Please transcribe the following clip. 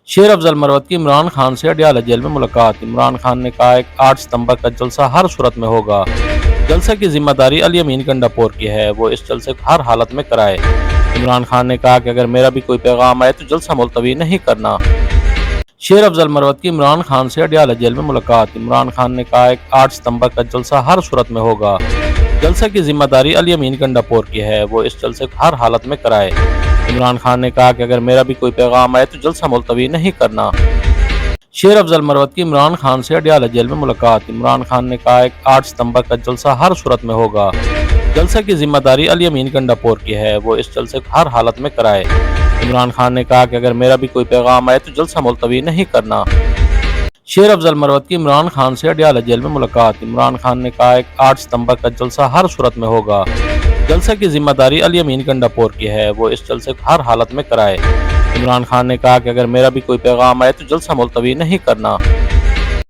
شیر افضل مروت کی عمران خان سے اڈیالہ جیل میں ملاقات۔ عمران خان نے کہا 8 ستمبر کا جلسہ ہر صورت میں ہوگا۔ جلسے کی ذمہ داری علی امین گنڈاپور کی ہے، وہ اس جلسے کو ہر حالت میں کرائے۔ عمران خان نے کہا کہ اگر میرا بھی کوئی پیغام آئے تو جلسہ ملتوی نہیں کرنا۔ شیر افضل مروت کی عمران خان سے اڈیالہ جیل میں ملاقات۔ عمران خان نے کہا 8 ستمبر کا جلسہ ہر صورت میں ہوگا۔ جلسے کی ذمہ داری علی امین گنڈاپور کی ہے، وہ اس جلسے کو ہر حالت میں کرائے۔ عمران خان نے کہا کہ اگر میرا بھی کوئی پیغام آئے تو جلسہ ملتوی نہیں کرنا۔ شیر افضل مروت کی عمران خان سے اڈیالہ جیل میں ملاقات۔ عمران خان نے کہا 8 ستمبر کا جلسہ ہر صورت میں ہوگا۔ جلسے کی ذمہ داری علی امین گنڈاپور کی ہے، وہ اس جلسے کو ہر حالت میں کرائے۔ عمران خان نے کہا کہ اگر میرا بھی کوئی پیغام آئے تو جلسہ ملتوی نہیں کرنا۔ شیر افضل مروت کی عمران خان سے اڈیالہ جیل میں ملاقات۔ عمران خان نے کہا 8 ستمبر کا جلسہ ہر صورت میں ہوگا۔ جلسے کی ذمہ داری علی امین گنڈاپور کی ہے، وہ اس جلسے کو ہر حالت میں کرائے۔ عمران خان نے کہا کہ اگر میرا بھی کوئی پیغام آئے تو جلسہ ملتوی نہیں کرنا۔